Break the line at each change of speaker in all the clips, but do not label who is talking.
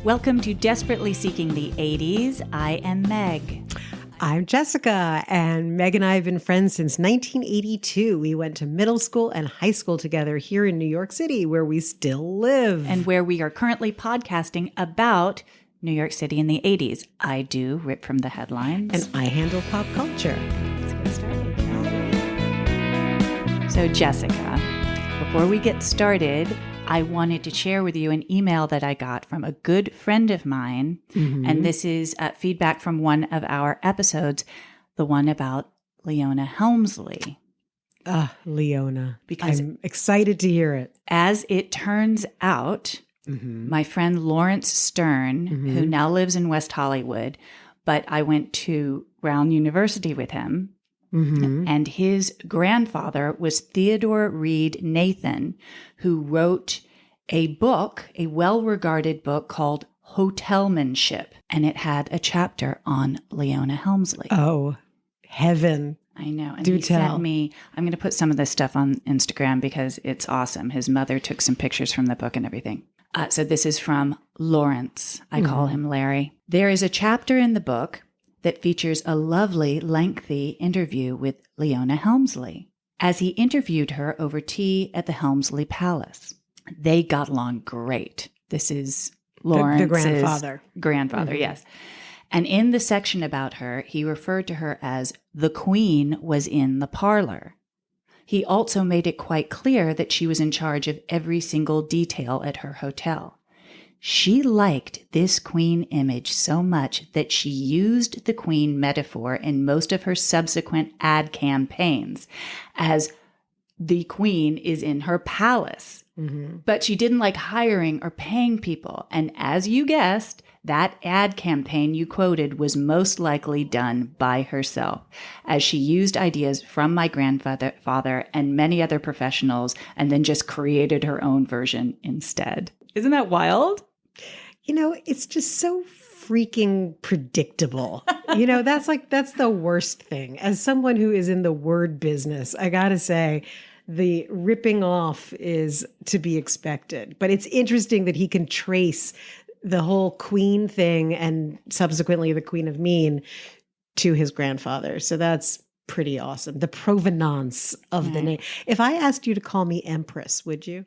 Welcome to Desperately Seeking the 80s. I am Meg.
I'm Jessica, and Meg and I have been friends since 1982. We went to middle school and high school together here in New York City, where we still live.
And where we are currently podcasting about New York City in the 80s. I do rip from the headlines.
And I handle pop culture. Let's get started.
So, Jessica, before we get started, I wanted to share with you an email that I got from a good friend of mine. Mm-hmm. And this is feedback from one of our episodes, the one about Leona Helmsley.
Leona. Because I'm excited to hear it.
As it turns out, my friend Lawrence Stern, who now lives in West Hollywood, but I went to Brown University with him. And his grandfather was Theodore Reed Nathan, who wrote a book, a well-regarded book called Hotelmanship, and it had a chapter on Leona Helmsley.
Oh, heaven.
I know. And
Do
he
tell.
sent me, I'm going to put some of this stuff on Instagram because it's awesome. His mother took some pictures from the book and everything. So this is from Lawrence. I call him Larry. There is a chapter in the book that features a lovely, lengthy interview with Leona Helmsley, as he interviewed her over tea at the Helmsley Palace. They got along great. This is Lawrence's
the grandfather.
Yes. And in the section about her, he referred to her as the Queen was in the parlor. He also made it quite clear that she was in charge of every single detail at her hotel. She liked this queen image so much that she used the queen metaphor in most of her subsequent ad campaigns, as the queen is in her palace. But she didn't like hiring or paying people. And as you guessed, that ad campaign you quoted was most likely done by herself, as she used ideas from my grandfather and many other professionals and then just created her own version instead. Isn't that wild?
You know, it's just so freaking predictable. That's the worst thing. As someone who is in the word business, I gotta say, the ripping off is to be expected. But it's interesting that he can trace the whole queen thing and subsequently the Queen of Mean to his grandfather. So that's pretty awesome. The provenance of the name. If I asked you to call me Empress, would you?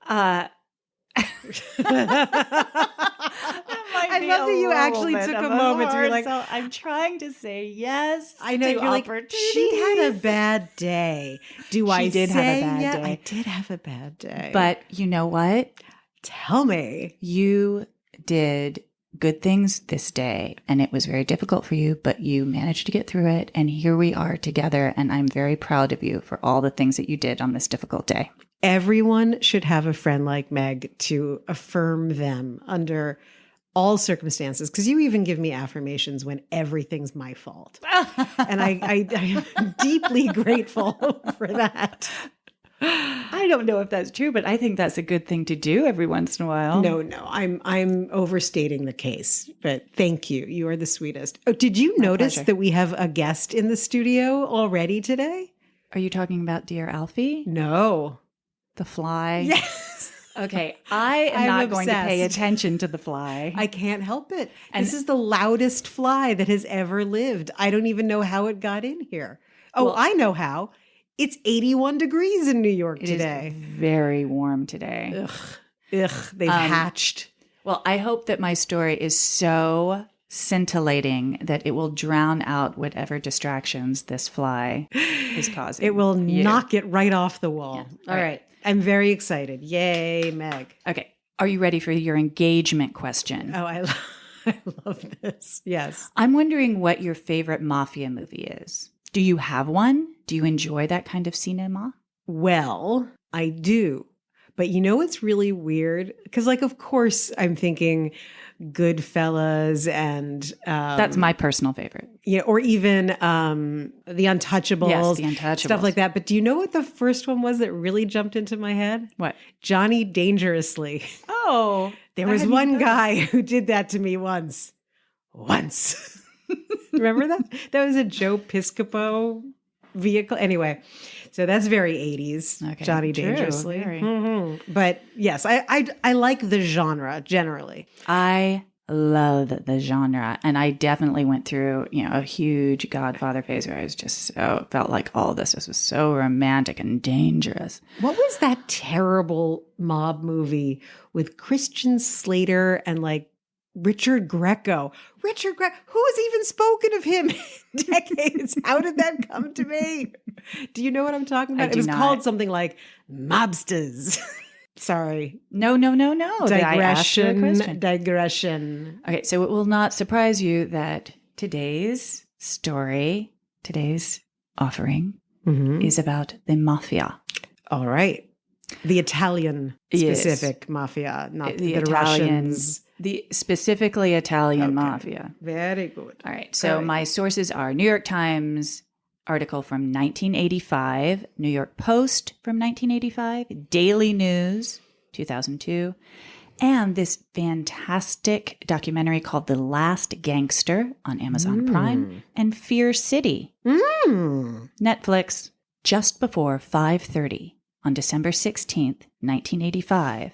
I love that you actually took a moment to be like,
so I'm trying to say yes.
I know, you're like, she had a bad day. She did have a bad day. I did have a bad day.
But you know what?
Tell me.
You did good things this day, and it was very difficult for you, but you managed to get through it, and here we are together, and I'm very proud of you for all the things that you did on this difficult day.
Everyone should have a friend like Meg to affirm them under all circumstances, because you even give me affirmations when everything's my fault. And I am deeply grateful for that.
I don't know if that's true, but I think that's a good thing to do every once in a while.
No, I'm overstating the case, but thank you. You are the sweetest. Oh, did you notice that we have a guest in the studio already today?
Are you talking about Dear Alfie?
No.
The fly?
Yes.
Okay, I am not going to pay attention to the fly.
I can't help it. And this is the loudest fly that has ever lived. I don't even know how it got in here. Oh, well, I know how. It's 81 degrees in New York today.
It is very warm today.
Ugh, they've hatched.
Well, I hope that my story is so scintillating that it will drown out whatever distractions this fly is causing.
It will knock it right off the wall.
Yeah.
All right. I'm very excited. Yay, Meg.
Okay. Are you ready for your engagement question?
Oh, I love this. Yes.
I'm wondering what your favorite mafia movie is. Do you have one? Do you enjoy that kind of cinema?
Well, I do. But you know what's really weird? Because, of course, I'm thinking Goodfellas and
that's my personal favorite.
Yeah, or even The Untouchables.
Yes, The Untouchables.
Stuff like that. But do you know what the first one was that really jumped into my head?
What?
Johnny Dangerously.
Oh.
There was one guy who did that to me once. Remember that? That was a Joe Piscopo vehicle. Anyway, so that's very 80s,
Okay,
Johnny
true,
Dangerously.
very.
But yes, I like the genre generally.
I love the genre, and I definitely went through, a huge Godfather phase where I was just felt like all this was so romantic and dangerous.
What was that terrible mob movie with Christian Slater and like Richard Greco? Who has even spoken of him in decades? How did that come to me? Do you know what I'm talking about?
I
It
do
was
not.
called something like Mobsters. Sorry.
No. I asked you a question.
Digression.
Okay, so it will not surprise you that today's story, today's offering, is about the mafia.
All right. The Italian specific mafia, not the Russians.
The specifically Italian mafia.
Very good.
All right. So my sources are New York Times article from 1985, New York Post from 1985, Daily News 2002, and this fantastic documentary called The Last Gangster on Amazon Prime and Fear City. Netflix. Just before 5:30 on December 16th, 1985,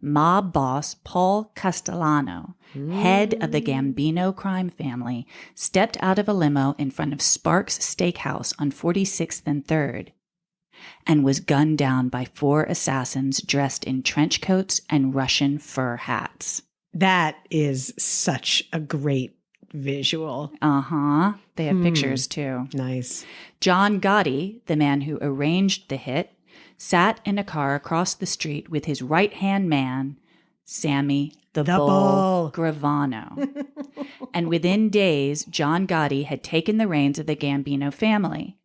mob boss Paul Castellano, head of the Gambino crime family, stepped out of a limo in front of Sparks Steakhouse on 46th and 3rd and was gunned down by 4 assassins dressed in trench coats and Russian fur hats.
That is such a great visual.
They have pictures too.
Nice.
John Gotti, the man who arranged the hit, sat in a car across the street with his right-hand man, Sammy the Bull Gravano. And within days, John Gotti had taken the reins of the Gambino family.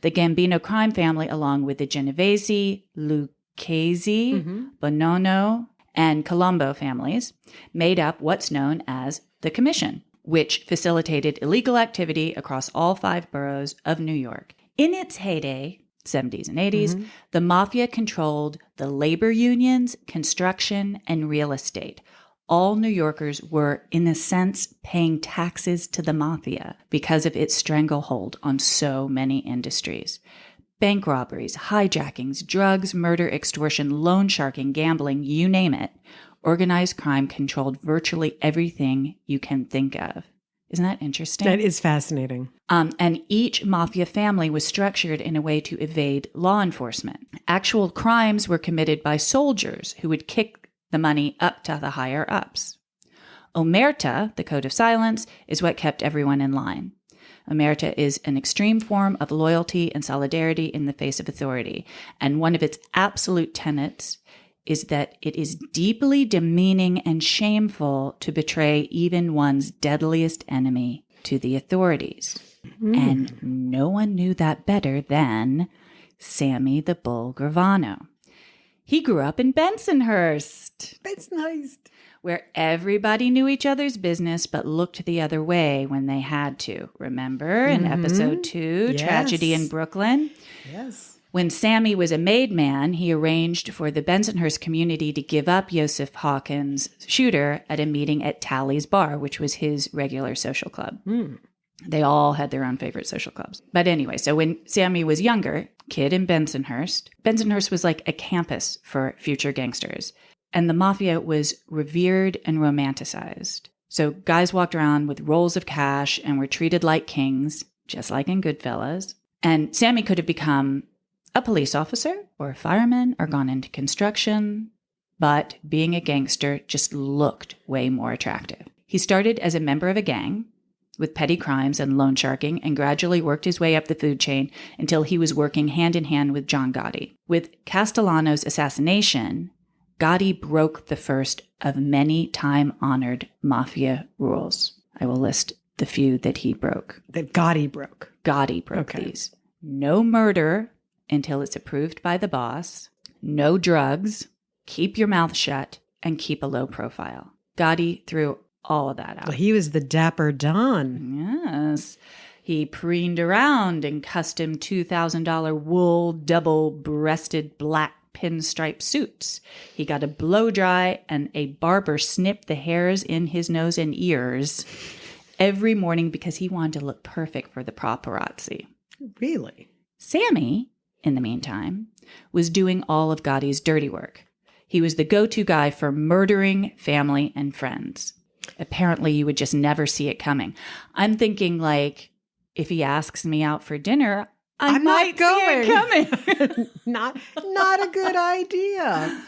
The Gambino crime family, along with the Genovese, Lucchese, Bonono, and Colombo families, made up what's known as the Commission, which facilitated illegal activity across all 5 boroughs of New York. In its heyday, 70s and 80s, the mafia controlled the labor unions, construction, and real estate. All New Yorkers were, in a sense, paying taxes to the mafia because of its stranglehold on so many industries. Bank robberies, hijackings, drugs, murder, extortion, loan sharking, gambling, you name it. Organized crime controlled virtually everything you can think of. Isn't that interesting?
That is fascinating.
And each mafia family was structured in a way to evade law enforcement. Actual crimes were committed by soldiers who would kick the money up to the higher ups. Omerta, the code of silence, is what kept everyone in line. Omerta is an extreme form of loyalty and solidarity in the face of authority. And one of its absolute tenets is that it is deeply demeaning and shameful to betray even one's deadliest enemy to the authorities. And no one knew that better than Sammy the Bull Gravano. He grew up in Bensonhurst. Where everybody knew each other's business but looked the other way when they had to. Remember in episode 2,
Yes.
Tragedy in Brooklyn?
Yes.
When Sammy was a made man, he arranged for the Bensonhurst community to give up Yosef Hawkins' shooter at a meeting at Tally's Bar, which was his regular social club. They all had their own favorite social clubs. But anyway, so when Sammy was younger, kid in Bensonhurst was like a campus for future gangsters. And the mafia was revered and romanticized. So guys walked around with rolls of cash and were treated like kings, just like in Goodfellas. And Sammy could have become a police officer or a fireman or gone into construction, but being a gangster just looked way more attractive. He started as a member of a gang with petty crimes and loan sharking and gradually worked his way up the food chain until he was working hand in hand with John Gotti. With Castellano's assassination, Gotti broke the first of many time-honored mafia rules. I will list the few that he broke.
That Gotti broke.
Gotti broke these. No murder until it's approved by the boss. No drugs. Keep your mouth shut and keep a low profile. Gotti threw all of that out.
Well, he was the Dapper Don.
Yes. He preened around in custom $2,000 wool double-breasted black pinstripe suits. He got a blow dry and a barber snipped the hairs in his nose and ears every morning because he wanted to look perfect for the paparazzi.
Really?
Sammy, in the meantime, was doing all of Gotti's dirty work. He was the go-to guy for murdering family and friends. Apparently, you would just never see it coming. I'm thinking, like, if he asks me out for dinner, I might see it coming.
Not a good idea.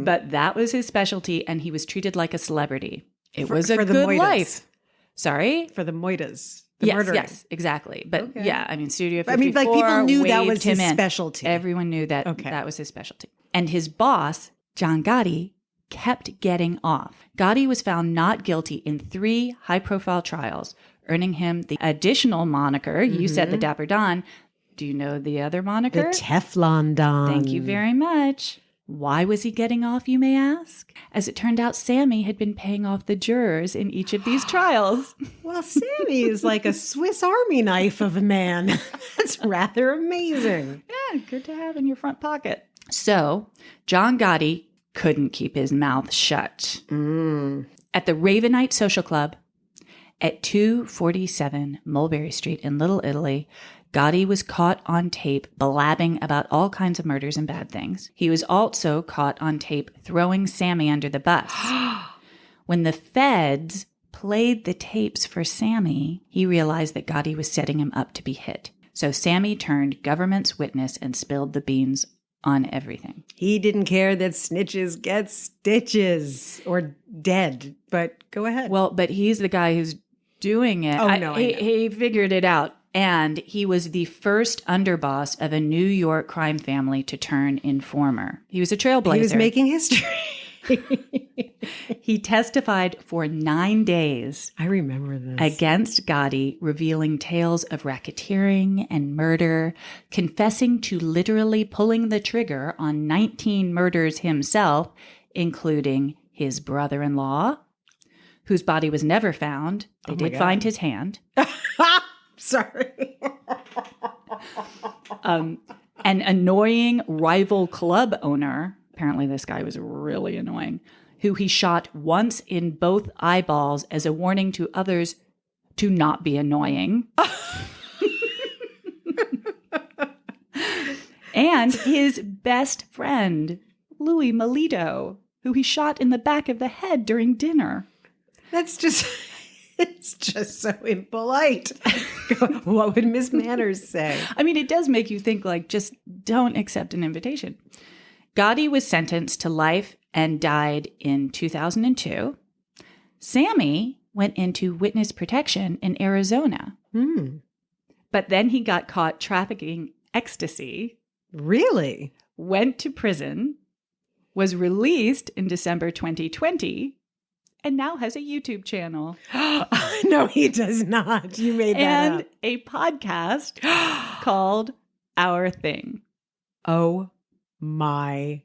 But that was his specialty, and he was treated like a celebrity. It was a
for the
good
moitas.
Life. Sorry?
For the moitas.
Yes, exactly. But yeah, I mean, Studio 54
I mean, like people knew that was his
in.
specialty.
Everyone knew that that was his specialty. And his boss, John Gotti, kept getting off. Gotti was found not guilty in 3 high-profile trials, earning him the additional moniker. You said the Dapper Don. Do you know the other moniker?
The Teflon Don.
Thank you very much. Why was he getting off, you may ask? As it turned out, Sammy had been paying off the jurors in each of these trials.
Well, Sammy is like a Swiss Army knife of a man. That's rather amazing.
Yeah, good to have in your front pocket. So, John Gotti couldn't keep his mouth shut. At the Ravenite Social Club at 247 Mulberry Street in Little Italy, Gotti was caught on tape blabbing about all kinds of murders and bad things. He was also caught on tape throwing Sammy under the bus. When the feds played the tapes for Sammy, he realized that Gotti was setting him up to be hit. So Sammy turned government's witness and spilled the beans on everything.
He didn't care that snitches get stitches or dead, but go ahead.
Well, but he's the guy who's doing it.
Oh, no, I know.
He figured it out. And he was the first underboss of a New York crime family to turn informer. He was a trailblazer.
He was making history.
He testified for 9 days.
I remember this.
Against Gotti, revealing tales of racketeering and murder, confessing to literally pulling the trigger on 19 murders himself, including his brother-in-law, whose body was never found. They did find his hand.
Sorry.
An annoying rival club owner, apparently this guy was really annoying, who he shot once in both eyeballs as a warning to others to not be annoying. And his best friend, Louis Melito, who he shot in the back of the head during dinner.
That's just... It's just so impolite. What would Miss Manners say?
I mean, it does make you think, like, just don't accept an invitation. Gotti was sentenced to life and died in 2002. Sammy went into witness protection in Arizona. But then he got caught trafficking ecstasy.
Really?
Went to prison, was released in December 2020, and now has a YouTube channel.
No, he does not. You made that
and
up.
A podcast called Our Thing.
Oh my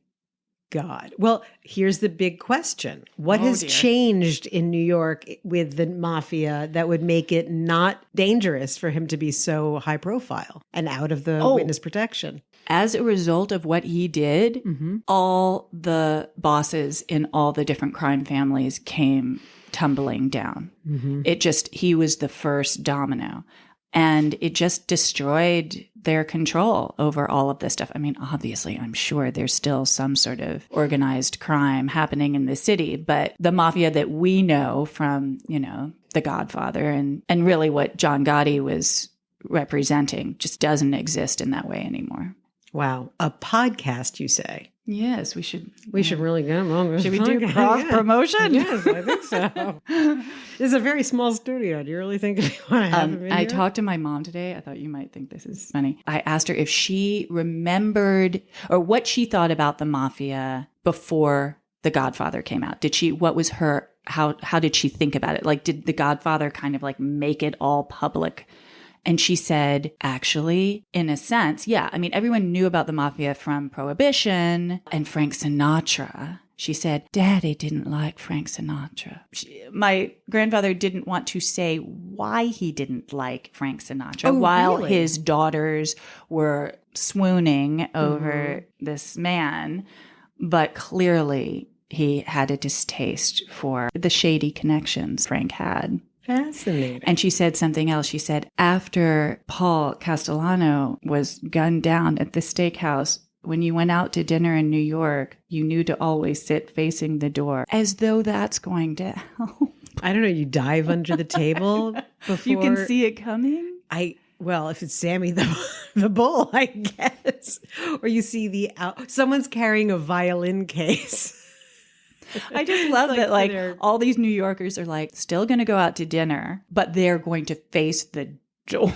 God. Well, here's the big question. What has changed in New York with the mafia that would make it not dangerous for him to be so high profile and out of the witness protection?
As a result of what he did, all the bosses in all the different crime families came tumbling down. He was the first domino. And it just destroyed their control over all of this stuff. I mean, obviously, I'm sure there's still some sort of organized crime happening in the city, but the mafia that we know from, The Godfather and really what John Gotti was representing just doesn't exist in that way anymore.
Wow. A podcast, you say?
Yes, we should.
We should really get along.
Should we do cross promotion?
Yes, I think so. This is a very small studio. Do you really think we want to have him in
I
here?
talked to my mom today. I thought you might think this is funny. I asked her if she remembered or what she thought about the mafia before The Godfather came out. What was her, how did she think about it? Like, did The Godfather kind of like make it all public? And she said, actually, in a sense, yeah. I mean, everyone knew about the mafia from Prohibition and Frank Sinatra. She said, Daddy didn't like Frank Sinatra. My grandfather didn't want to say why he didn't like Frank Sinatra while
really?
his daughters were swooning over this man. But clearly, he had a distaste for the shady connections Frank had.
Fascinating.
And she said something else. She said, after Paul Castellano was gunned down at the steakhouse, when you went out to dinner in New York, you knew to always sit facing the door, as though that's going to help.
I don't know. You dive under the table before
You can see it coming.
Well, if it's Sammy the bull, I guess, or you see someone's carrying a violin case.
I just love that all these New Yorkers are still going to go out to dinner, but they're going to face the door.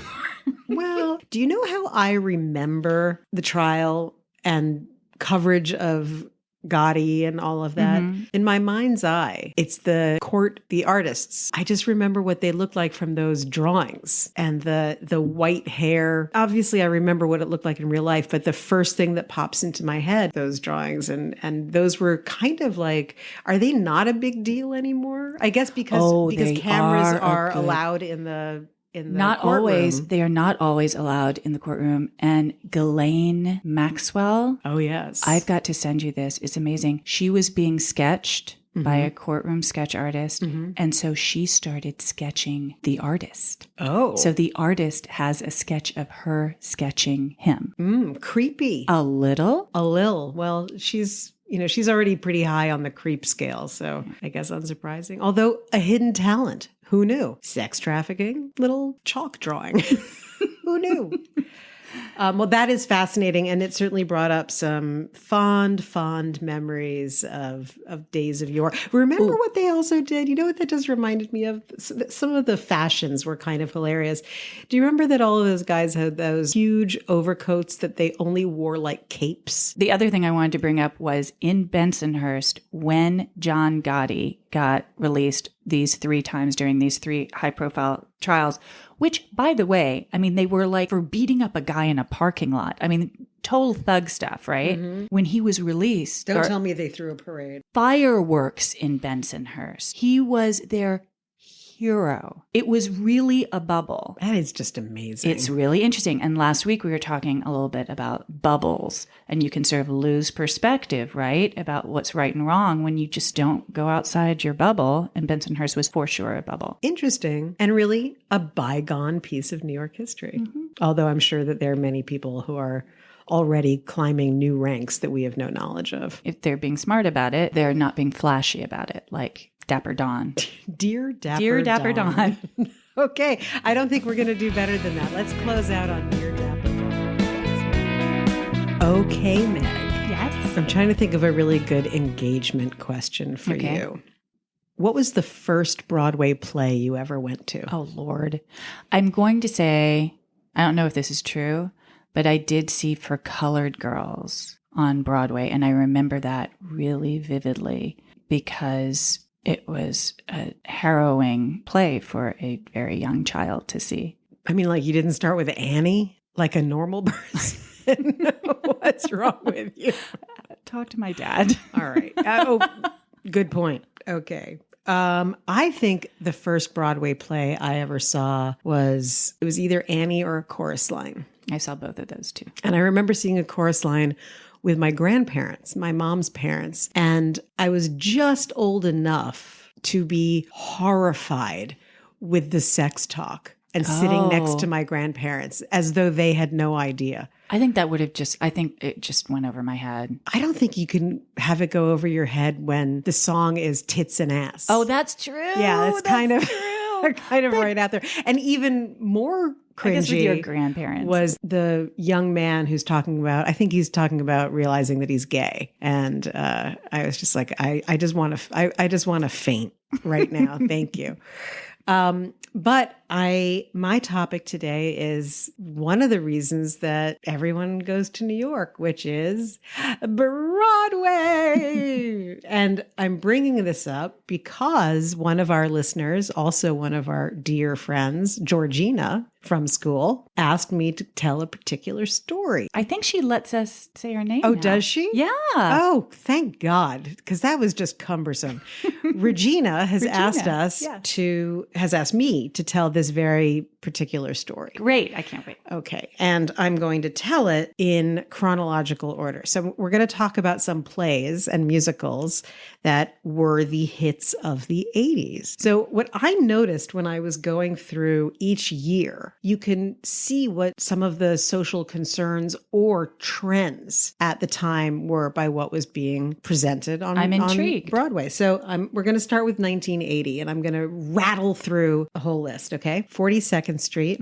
Well, do you know how I remember the trial and coverage of Gotti and all of that?
Mm-hmm.
In my mind's eye, it's the court, the artists. I just remember what they looked like from those drawings and the white hair. Obviously, I remember what it looked like in real life, but the first thing that pops into my head, those drawings, and those were kind of are they not a big deal anymore? I guess because cameras are allowed in the
not
courtroom.
Always. They are not always allowed in the courtroom. And Ghislaine Maxwell.
Oh, yes.
I've got to send you this. It's amazing. She was being sketched by a courtroom sketch artist. Mm-hmm. And so she started sketching the artist.
Oh.
So the artist has a sketch of her sketching him.
Creepy.
A little.
Well, she's already pretty high on the creep scale. So I guess unsurprising. Although a hidden talent. Who knew? Sex trafficking, little chalk drawing. Who knew? Well, that is fascinating. And it certainly brought up some fond memories of days of yore. Remember what they also did? You know what that just reminded me of? Some of the fashions were kind of hilarious. Do you remember that all of those guys had those huge overcoats that they only wore like capes?
The other thing I wanted to bring up was in Bensonhurst, when John Gotti got released these 3 times during these 3 high-profile trials, which, by the way, I mean, they were for beating up a guy in a parking lot. I mean, total thug stuff, right? Mm-hmm. When he was released.
Don't tell me they threw a parade.
Fireworks in Bensonhurst. He was their hero. It was really a bubble.
That is just amazing.
It's really interesting. And last week we were talking a little bit about bubbles, and you can sort of lose perspective, right? About what's right and wrong when you just don't go outside your bubble. And Bensonhurst was for sure a bubble.
Interesting. And really a bygone piece of New York history. Mm-hmm. Although I'm sure that there are many people who are already climbing new ranks that we have no knowledge of.
If they're being smart about it, they're not being flashy about it, like Dapper Dawn.
Dear Dapper Dawn. Okay. I don't think we're going to do better than that. Let's close out on Dear Dapper Dawn. Okay, Meg.
Yes?
I'm trying to think of a really good engagement question for you. What was the first Broadway play you ever went to?
Oh, Lord. I'm going to say, I don't know if this is true, but I did see For Colored Girls on Broadway. And I remember that really vividly because it was a harrowing play for a very young child to see.
I mean, you didn't start with Annie, like a normal person? What's wrong with you?
Talk to my dad.
All right. Good point. Okay. I think the first Broadway play I ever saw was either Annie or A Chorus Line.
I saw both of those too.
And I remember seeing A Chorus Line with my grandparents, my mom's parents. And I was just old enough to be horrified with the sex talk and sitting next to my grandparents as though they had no idea.
I think it just went over my head.
I don't think you can have it go over your head when the song is Tits and Ass.
Oh, that's true.
Yeah, that's kind of right out there. And even more cringy,
I guess with your grandparents,
was the young man who's talking about, I think he's talking about realizing that he's gay. And I was just like, I just want to faint right now. Thank you. But my topic today is one of the reasons that everyone goes to New York, which is Broadway. And I'm bringing this up because one of our listeners, also one of our dear friends, Georgina from school, asked me to tell a particular story.
I think she lets us say her name.
Oh,
now.
Does she?
Yeah.
Oh, thank God, because that was just cumbersome. Regina has asked me to tell this very particular story.
Great. I can't wait.
Okay. And I'm going to tell it in chronological order. So we're going to talk about some plays and musicals that were the hits of the 80s. So what I noticed when I was going through each year, you can see what some of the social concerns or trends at the time were by what was being presented on,
I'm intrigued.
on Broadway. So we're going to start with 1980 and I'm going to rattle through the whole list. Okay. 42nd Street,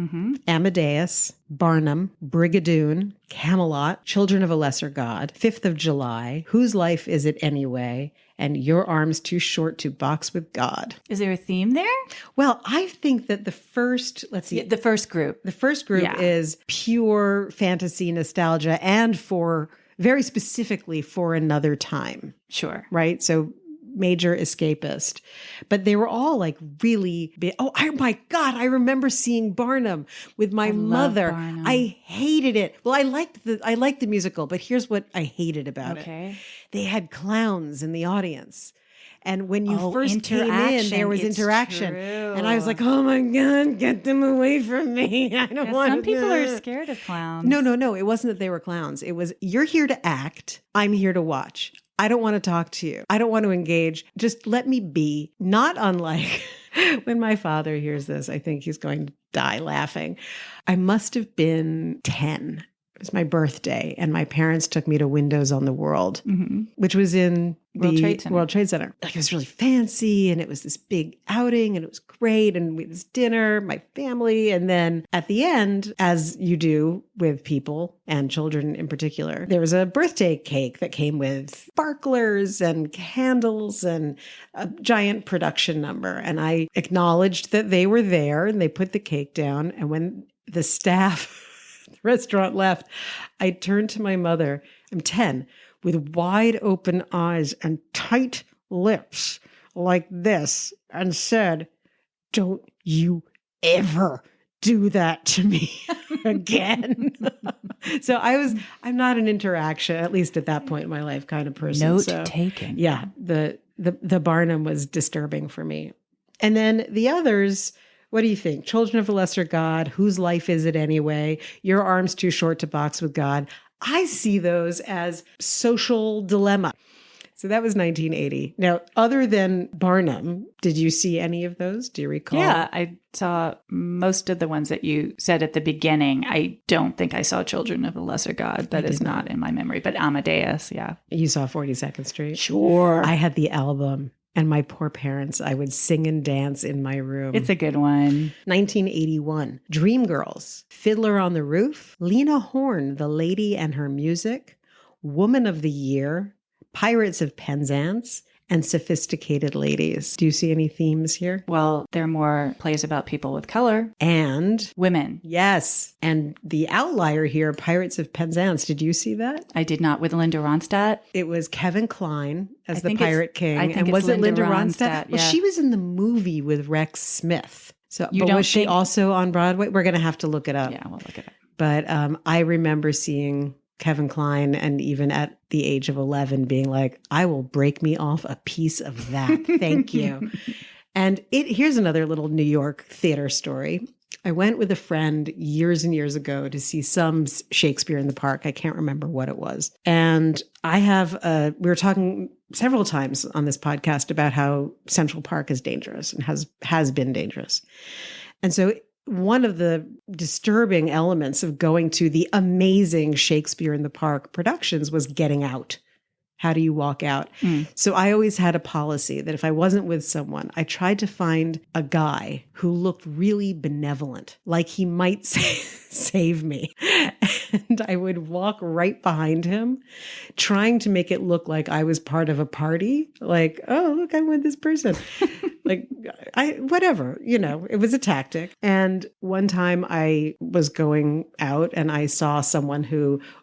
Amadeus, Barnum, Brigadoon, Camelot, Children of a Lesser God, 5th of July, Whose Life Is It Anyway? And Your Arms Too Short to Box with God.
Is there a theme there?
Well, I think that the first, let's see.
The first group.
The first group is pure fantasy nostalgia and for very specifically for another time.
Sure.
Right? So major escapist, but they were all like really big. Oh my God. I remember seeing Barnum with my mother. I hated it. Well, I liked the musical, but here's what I hated about it. They had clowns in the audience. And when you first came in, there was interaction. True. And I was like, oh my God, get them away from me. I don't want
Some people are scared of clowns.
No. It wasn't that they were clowns. It was, you're here to act. I'm here to watch. I don't want to talk to you. I don't want to engage. Just let me be. Not unlike when my father hears this, I think he's going to die laughing. I must have been 10. It was my birthday, and my parents took me to Windows on the World, which was in the World Trade Center. Like, it was really fancy, and it was this big outing, and it was great, and we had this dinner, my family, and then at the end, as you do with people and children in particular, there was a birthday cake that came with sparklers and candles and a giant production number, and I acknowledged that they were there, and they put the cake down, and when the staff restaurant left, I turned to my mother, I'm 10, with wide open eyes and tight lips like this, and said, don't you ever do that to me again. So I'm not an interaction, at least at that point in my life, kind of person.
Note taken.
Yeah. The Barnum was disturbing for me. And then the others, what do you think? Children of a Lesser God, Whose Life Is It Anyway? Your Arms Too Short to Box with God. I see those as social dilemma. So that was 1980. Now, other than Barnum, did you see any of those? Do you recall?
Yeah, I saw most of the ones that you said at the beginning. I don't think I saw Children of a Lesser God. That is not in my memory. But Amadeus, yeah.
You saw 42nd Street?
Sure.
I had the album. And my poor parents, I would sing and dance in my room.
It's a good one.
1981, Dreamgirls, Fiddler on the Roof, Lena Horne, The Lady and Her Music, Woman of the Year, Pirates of Penzance, and Sophisticated Ladies. Do you see any themes here?
Well, there are more plays about people with color.
And
women.
Yes. And the outlier here, Pirates of Penzance. Did you see that?
I did not, with Linda Ronstadt.
It was Kevin Kline as the Pirate King.
I think
and was it Linda Ronstadt?
Yeah.
Well, she was in the movie with Rex Smith. So,
but
was she also on Broadway? We're going to have to look it up.
Yeah, we'll look it up.
But I remember seeing Kevin Kline, and even at the age of 11 being like, I will break me off a piece of that. Thank you. And here's another little New York theater story. I went with a friend years and years ago to see some Shakespeare in the Park. I can't remember what it was. And we were talking several times on this podcast about how Central Park is dangerous and has been dangerous. And so one of the disturbing elements of going to the amazing Shakespeare in the Park productions was getting out. How do you walk out? So I always had a policy that if I wasn't with someone, I tried to find a guy who looked really benevolent, like he might save me. And I would walk right behind him, trying to make it look like I was part of a party. Like, oh, look, I'm with this person. Like, whatever, it was a tactic. And one time I was going out and I saw someone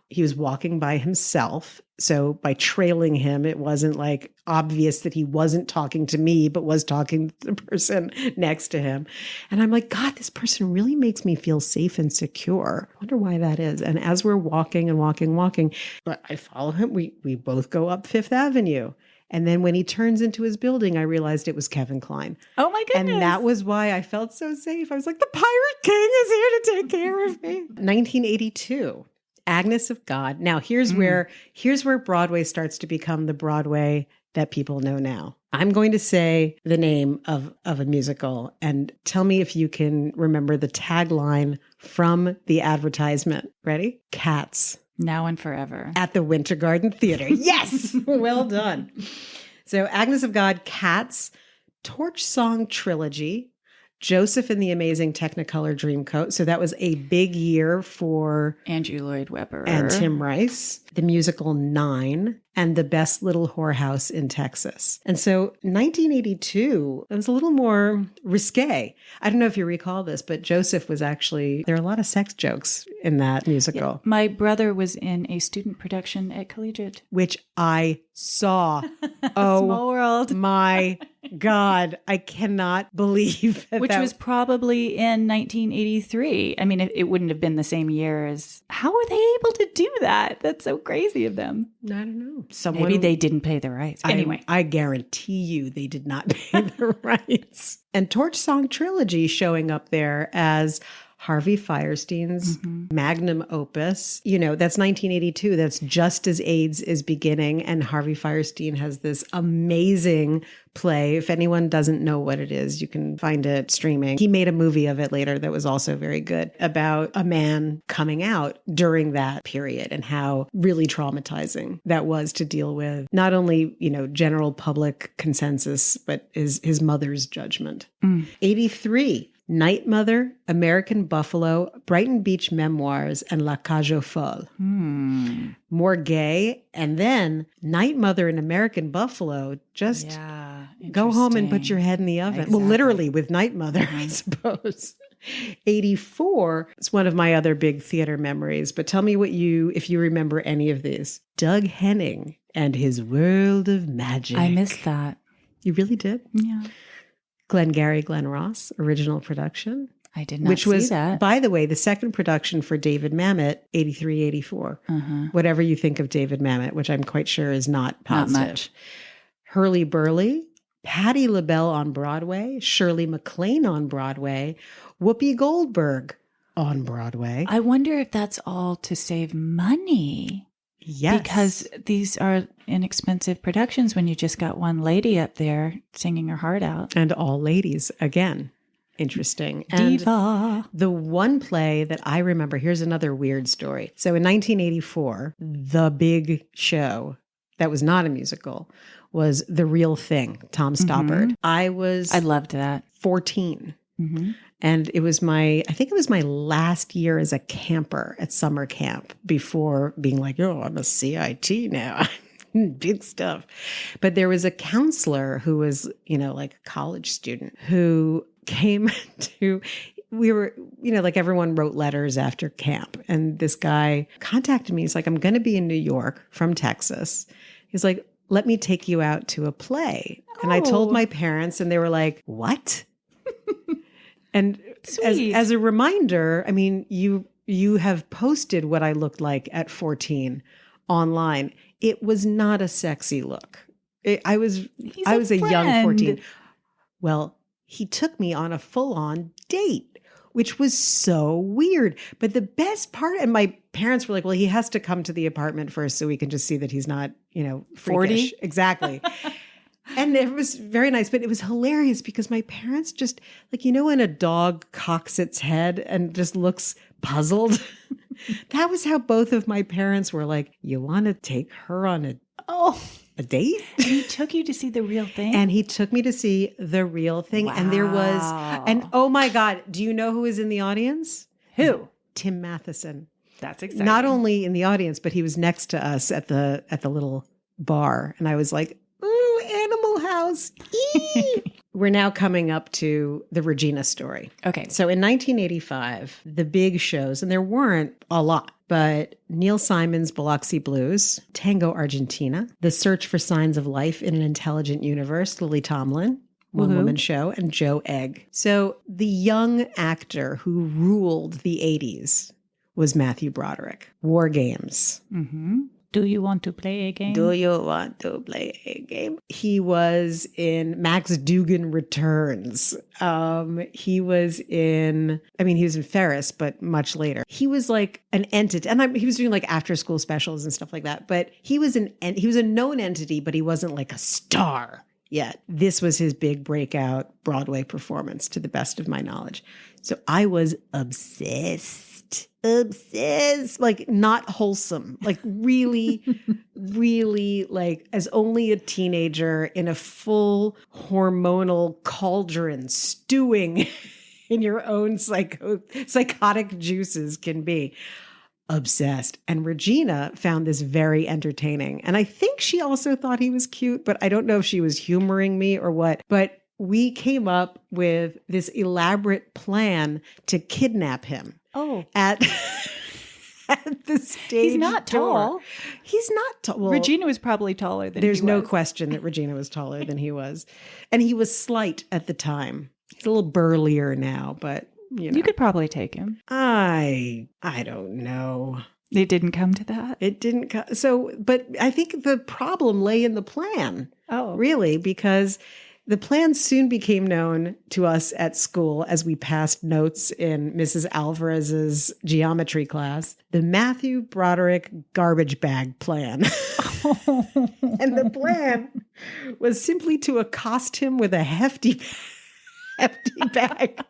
he was walking by himself. So by trailing him, it wasn't like obvious that he wasn't talking to me, but was talking to the person next to him. And I'm like, God, this person really makes me feel safe and secure. I wonder why that is. And as we're walking, but I follow him, we both go up Fifth Avenue. And then when he turns into his building, I realized it was Kevin Kline.
Oh my goodness.
And that was why I felt so safe. I was like, the Pirate King is here to take care of me. 1982, Agnes of God. Now here's where Broadway starts to become the Broadway that people know now. I'm going to say the name of a musical and tell me if you can remember the tagline from the advertisement. Ready? Cats.
Now and forever.
At the Winter Garden Theater. Yes! Well done. So Agnes of God, Cats, Torch Song Trilogy, Joseph and the Amazing Technicolor Dreamcoat. So that was a big year for
Andrew Lloyd Webber
and Tim Rice. The musical 9 and The Best Little Whorehouse in Texas. And so 1982, it was a little more risque. I don't know if you recall this, but Joseph was actually, there are a lot of sex jokes in that musical.
Yeah. My brother was in a student production at Collegiate.
Which I saw.
Small world.
My God, I cannot believe that.
Which was probably in 1983. I mean, it wouldn't have been the same year as. How were they able to do that? That's so crazy of them.
I don't know.
Maybe they didn't pay the rights. Anyway,
I guarantee you they did not pay the rights. And Torch Song Trilogy showing up there as Harvey Firestein's magnum opus. You know, that's 1982. That's just as AIDS is beginning. And Harvey Firestein has this amazing play. If anyone doesn't know what it is, you can find it streaming. He made a movie of it later that was also very good about a man coming out during that period and how really traumatizing that was to deal with. Not only, you know, general public consensus, but his mother's judgment. 83. Night Mother, American Buffalo, Brighton Beach Memoirs, and La Cage aux Folles. More gay. And then Night Mother and American Buffalo, just go home and put your head in the oven. Exactly. Well, literally with Night Mother, I suppose. 84 is one of my other big theater memories. But tell me if you remember any of these. Doug Henning and His World of Magic.
I missed that.
You really did?
Yeah.
Glengarry Glen Ross, original production.
I did not
which was,
see that.
By the way, the second production for David Mamet, 83, 84. Whatever you think of David Mamet, which I'm quite sure is not positive.
Not much.
Hurly Burly, Patti LaBelle on Broadway, Shirley MacLaine on Broadway, Whoopi Goldberg on Broadway.
I wonder if that's all to save money.
Yes.
Because these are inexpensive productions when you just got one lady up there singing her heart out.
And all ladies, again. Interesting.
Diva.
And the one play that I remember, here's another weird story. So in 1984, the big show that was not a musical was The Real Thing, Tom Stoppard. I
loved that.
14. And I think it was my last year as a camper at summer camp before being like, oh, I'm a CIT now. Big stuff. But there was a counselor who was, like a college student who came we were, like everyone wrote letters after camp. And this guy contacted me. He's like, I'm going to be in New York from Texas. He's like, let me take you out to a play. And I told my parents and they were like, what? And as a reminder, I mean, you have posted what I looked like at 14 online. It was not a sexy look. I was a young 14. Well, he took me on a full-on date, which was so weird. But the best part, and my parents were like, well, he has to come to the apartment first so we can just see that he's not, freakish.
40?
Exactly. And it was very nice, but it was hilarious because my parents just, when a dog cocks its head and just looks puzzled, that was how both of my parents were like, you want to take her on a date?
And he took you to see The Real Thing?
And he took me to see The Real Thing.
Wow.
And there was, and oh my God, do you know who was in the audience?
Who?
Tim Matheson.
That's exciting.
Not only in the audience, but he was next to us at the little bar. And I was like, ooh, Animal House. We're now coming up to the Regina story.
Okay.
So in 1985, the big shows, and there weren't a lot, but Neil Simon's Biloxi Blues, Tango Argentina, The Search for Signs of Life in an Intelligent Universe, Lily Tomlin, one-woman show, and Joe Egg. So the young actor who ruled the 80s was Matthew Broderick. War Games.
Do you want to play a game?
Do you want to play a game? He was in Max Dugan Returns. He was in Ferris, but much later. He was like an entity, and he was doing like after school specials and stuff like that. But he was a known entity, but he wasn't like a star yet. This was his big breakout Broadway performance, to the best of my knowledge. So I was obsessed, like not wholesome, like really, really like as only a teenager in a full hormonal cauldron stewing in your own psychotic juices can be. Obsessed. And Regina found this very entertaining. And I think she also thought he was cute, but I don't know if she was humoring me or what. But we came up with this elaborate plan to kidnap him.
Oh.
At the stage.
He's not tall.
He's not tall. Well,
Regina was probably taller than he was.
There's no question that Regina was taller than he was. And he was slight at the time. He's a little burlier now, but you
could probably take him.
I don't know.
It didn't come to that?
It didn't come. So, but I think the problem lay in the plan.
Oh.
Really, because the plan soon became known to us at school as we passed notes in Mrs. Alvarez's geometry class. The Matthew Broderick garbage bag plan. And the plan was simply to accost him with a hefty bag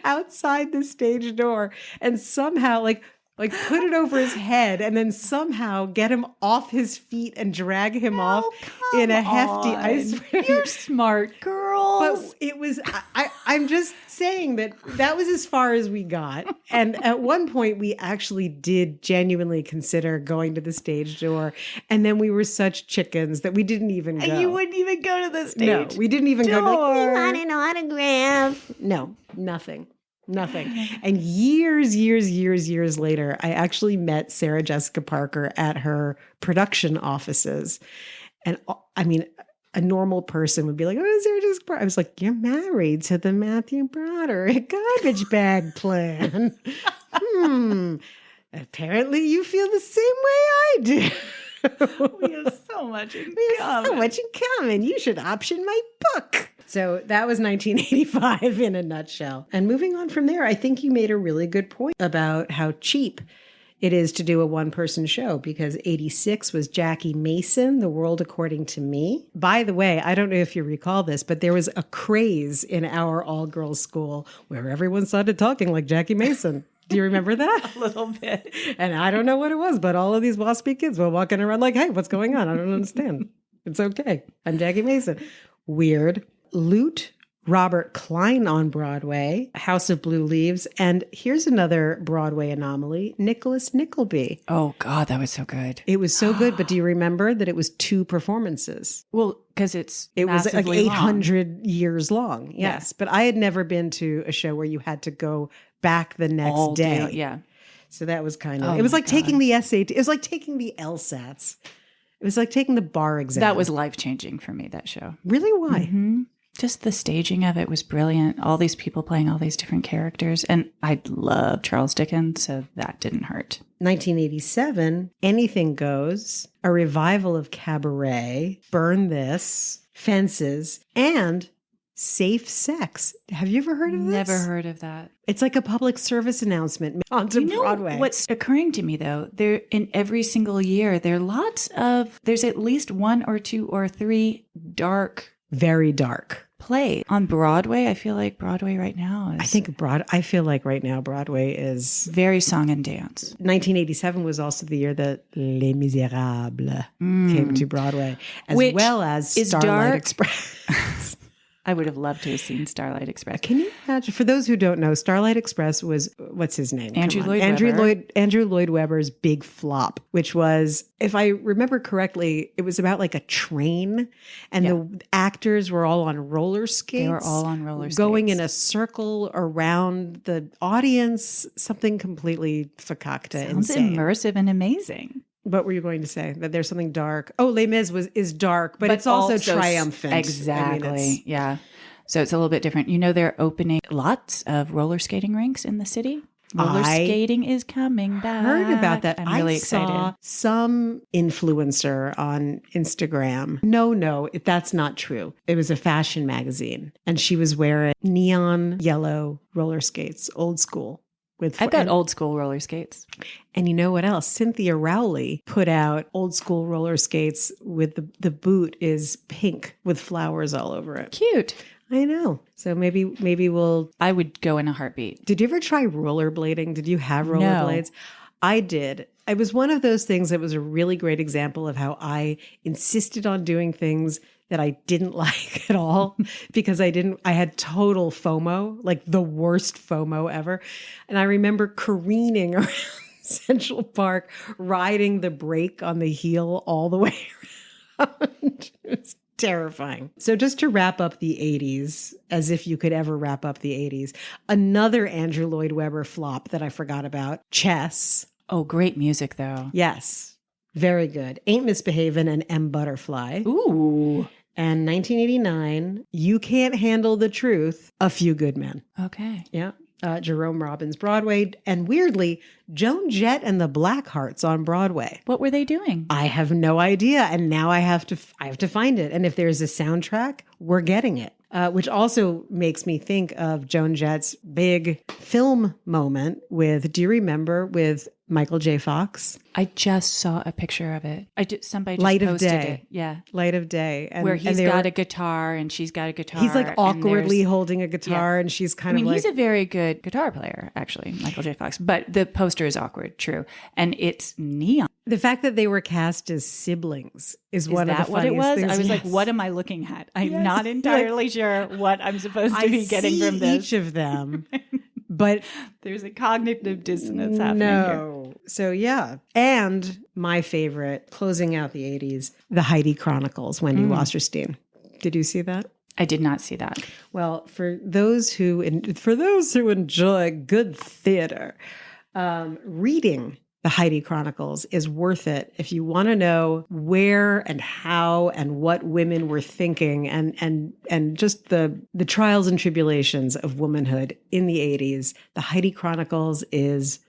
outside the stage door and somehow like put it over his head and then somehow get him off his feet and drag him off in a hefty ice cream.
You're smart, girls.
But it was, I'm just saying that was as far as we got. And at one point we actually did genuinely consider going to the stage door. And then we were such chickens that we didn't even go.
And you wouldn't even go to the stage
No, we didn't even go.
door.
We want an autograph. No, nothing. And years later, I actually met Sarah Jessica Parker at her production offices. And I mean, a normal person would be like, oh, Sarah Jessica Parker. I was like, you're married to the Matthew Broderick garbage bag plan. Apparently you feel the same way I do.
We have so much in
common. You should option my book. So that was 1985 in a nutshell. And moving on from there, I think you made a really good point about how cheap it is to do a one-person show, because 86 was Jackie Mason, The World According to Me. By the way, I don't know if you recall this, but there was a craze in our all-girls school where everyone started talking like Jackie Mason. Do you remember that?
A little bit.
And I don't know what it was, but all of these waspy kids were walking around like, hey, what's going on? I don't understand. It's okay. I'm Jackie Mason. Weird. Lute, Robert Klein on Broadway, House of Blue Leaves, and here's another Broadway anomaly, Nicholas Nickleby.
Oh, God, that was so good.
It was so good, but do you remember that it was 2 performances?
Well, because it
was like 800
long.
Years long. Yes, but I had never been to a show where you had to go back the next day.
Yeah.
So that was kind of, it was like taking the SAT. It was like taking the LSATs. It was like taking the bar exam.
That was life-changing for me, that show.
Really? Why?
Mm-hmm. Just the staging of it was brilliant. All these people playing all these different characters. And I love Charles Dickens, so that didn't hurt.
1987, Anything Goes, a revival of Cabaret, Burn This, Fences, and Safe Sex. Have you ever heard of this?
Never heard of that.
It's like a public service announcement onto Broadway.
What's occurring to me, though, there in every single year, there's at least 1 or 2 or 3
very dark
play on Broadway. I feel like Broadway right now is...
I feel like right now Broadway is...
very song and dance.
1987 was also the year that Les Miserables came to Broadway, well as Starlight Express.
I would have loved to have seen Starlight Express.
Can you imagine? For those who don't know, Starlight Express was, what's his name?
Andrew Lloyd
Webber's big flop, which was, if I remember correctly, it was about like a train, and the actors were all on roller skates.
They were all on roller skates.
Going in a circle around the audience, something completely fakakta.
Sounds
insane.
Immersive and amazing.
What were you going to say? That there's something dark? Oh, Les Mis is dark, but it's also triumphant.
Exactly. Yeah. So it's a little bit different. You know, they're opening lots of roller skating rinks in the city. Roller
I
skating is coming back.
heard about that.
I'm really
I
excited.
saw some influencer on Instagram. No, that's not true. It was a fashion magazine, and she was wearing neon yellow roller skates, old school.
I've got old school roller skates.
And you know what else? Cynthia Rowley put out old school roller skates with the boot is pink with flowers all over it.
Cute.
I know. So maybe we'll.
I would go in a heartbeat.
Did you ever try rollerblading? Did you have rollerblades? I did. It was one of those things that was a really great example of how I insisted on doing things that I didn't like at all because I had total FOMO, like the worst FOMO ever. And I remember careening around Central Park, riding the brake on the heel all the way around. It was terrifying. So just to wrap up the 80s, as if you could ever wrap up the 80s, another Andrew Lloyd Webber flop that I forgot about, Chess.
Oh, great music, though.
Yes, very good. Ain't Misbehavin' and M. Butterfly.
Ooh.
And 1989, You Can't Handle the Truth, A Few Good Men.
Okay.
Yeah. Jerome Robbins, Broadway. And weirdly, Joan Jett and the Blackhearts on Broadway.
What were they doing?
I have no idea. And now I have to find it. And if there's a soundtrack, we're getting it. Which also makes me think of Joan Jett's big film moment with, do you remember, with Michael J. Fox?
I just saw a picture of it. Somebody just
Light of
posted
Day.
it. Yeah.
Light of Day. And,
where he's got a guitar and she's got a guitar.
He's like
and
awkwardly
there's-
holding a guitar and she's kind of like...
he's a very good guitar player, actually, Michael J. Fox. But the poster is awkward, true. And it's neon.
The fact that they were cast as siblings is one of the
Is that what
funniest
it was?
things.
I was
Yes.
like, what am I looking at? I'm
Yes.
not entirely sure what I'm supposed to be getting
see
from this.
each of them, but
There's a cognitive dissonance happening here.
no. So yeah. And my favorite, closing out the 80s, the Heidi Chronicles, Wendy Wasserstein. Did you see that?
I did not see that.
Well, for those who enjoy good theater, reading the Heidi Chronicles is worth it if you want to know where and how and what women were thinking and just the trials and tribulations of womanhood in the 80s. The Heidi Chronicles is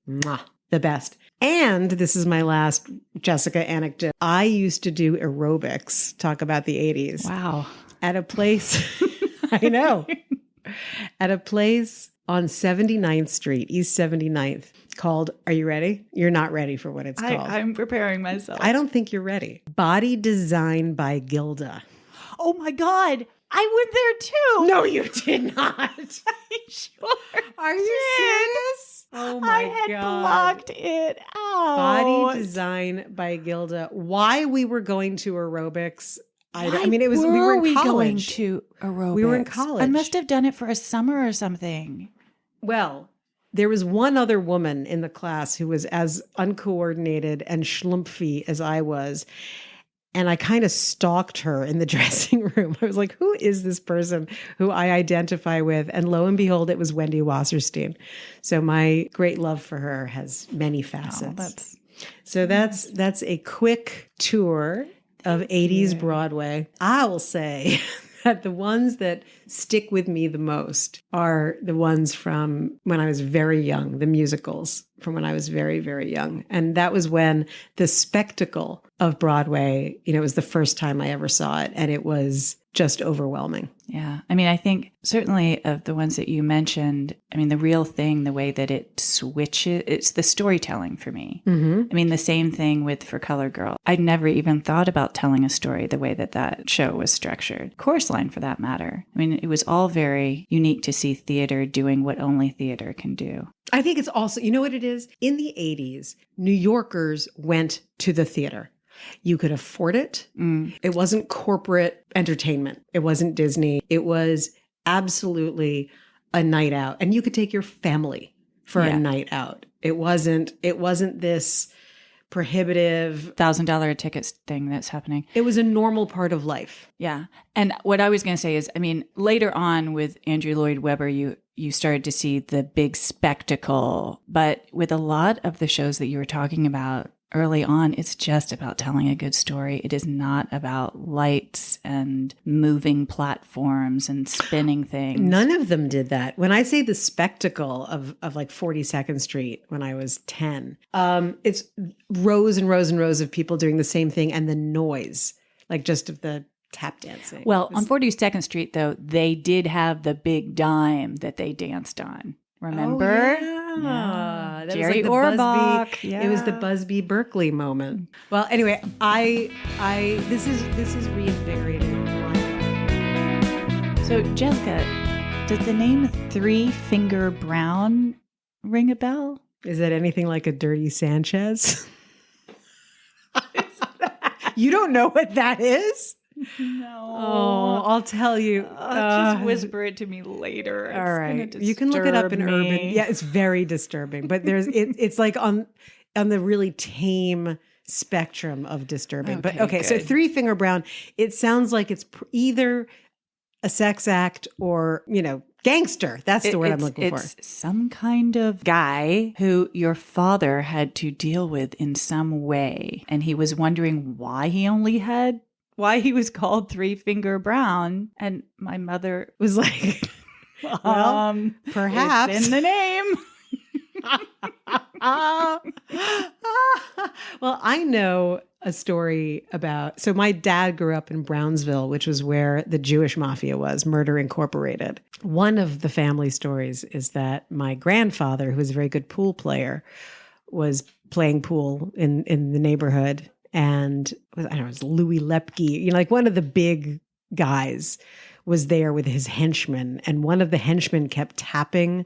the best. And this is my last Jessica anecdote. I used to do aerobics, talk about the 80s.
Wow.
At a place, I know, at a place on 79th Street, East 79th, called, are you ready? You're not ready for what it's called.
I'm preparing myself.
I don't think you're ready. Body Design by Gilda.
Oh my God. I went there too.
No, you did not.
Sure.
Are you serious? Oh my
I had
God.
blocked it out.
Body Design by Gilda. Why we were going to aerobics,
Why
we were in
we
college.
going to aerobics?
We were in college.
I must have done it for a summer or something.
Well, there was one other woman in the class who was as uncoordinated and schlumpfy as I was. And I kind of stalked her in the dressing room. I was like, who is this person who I identify with? And lo and behold, it was Wendy Wasserstein. So my great love for her has many facets. So that's a quick tour of 80s Broadway. I will say that the ones that stick with me the most are the ones from when I was very young, the musicals from when I was very, very young. And that was when the spectacle of Broadway, it was the first time I ever saw it. And it was just overwhelming.
Yeah. I mean, I think certainly of the ones that you mentioned, I mean, the real thing, the way that it switches, it's the storytelling for me.
Mm-hmm.
I mean, the same thing with For Color Girl. I'd never even thought about telling a story the way that show was structured. Chorus Line, for that matter. I mean, it was all very unique to see theater doing what only theater can do.
I think it's also, you know what it is? In the 80s, New Yorkers went to the theater. You could afford it. It wasn't corporate entertainment. It wasn't Disney. It was absolutely a night out. And you could take your family for a night out. It wasn't this prohibitive
$1,000 tickets thing that's happening.
It was a normal part of life.
Yeah. And what I was going to say is, I mean, later on with Andrew Lloyd Webber, you started to see the big spectacle. But with a lot of the shows that you were talking about, early on, it's just about telling a good story. It is not about lights and moving platforms and spinning things.
None of them did that. When I say the spectacle of like 42nd Street when I was 10, it's rows and rows and rows of people doing the same thing, and the noise, like just of the tap dancing.
Well, on 42nd Street, though, they did have the big dime that they danced on. Remember?
Oh, yeah. That
Jerry
was like
Orbach.
Busby, It was the Busby Berkeley moment. Well, anyway, this is reinvigorating.
So, Jessica, does the name Three Finger Brown ring a bell?
Is that anything like a Dirty Sanchez? You don't know what that is?
No.
Oh, I'll tell you.
Just whisper it to me later.
All right. You can look it up in Urban. Yeah, it's very disturbing. But it's like on the really tame spectrum of disturbing. But okay, so Three Finger Brown, it sounds like it's either a sex act or, gangster. That's the word I'm looking for.
It's some kind of guy who your father had to deal with in some way. And he was wondering why he was called Three Finger Brown. And my mother
was like, well, perhaps
it's in the name.
Well, I know a story about, so my dad grew up in Brownsville, which was where the Jewish mafia was, Murder Incorporated. One of the family stories is that my grandfather, who was a very good pool player, was playing pool in the neighborhood. And it was Louis Lepke, like one of the big guys was there with his henchmen. And one of the henchmen kept tapping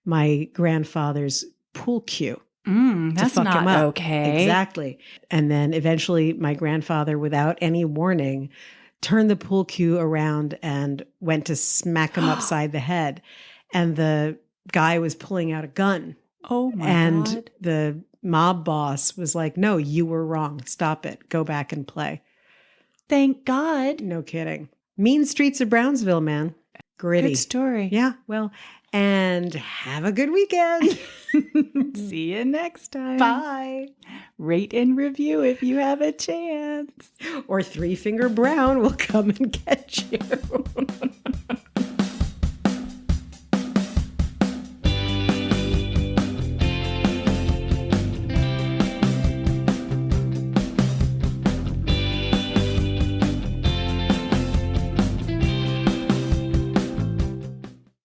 my grandfather's pool cue.
That's
fuck
not
him up.
okay.
Exactly. And then eventually my grandfather, without any warning, turned the pool cue around and went to smack him upside the head. And the guy was pulling out a gun.
Oh my
and
God.
The mob boss was like, no, you were wrong. Stop it. Go back and play.
Thank God.
No kidding. Mean streets of Brownsville, man. Gritty.
Good story.
Yeah. Well, and have a good weekend.
See you next time.
Bye.
Rate and review if you have a chance.
Or Three Finger Brown will come and get you.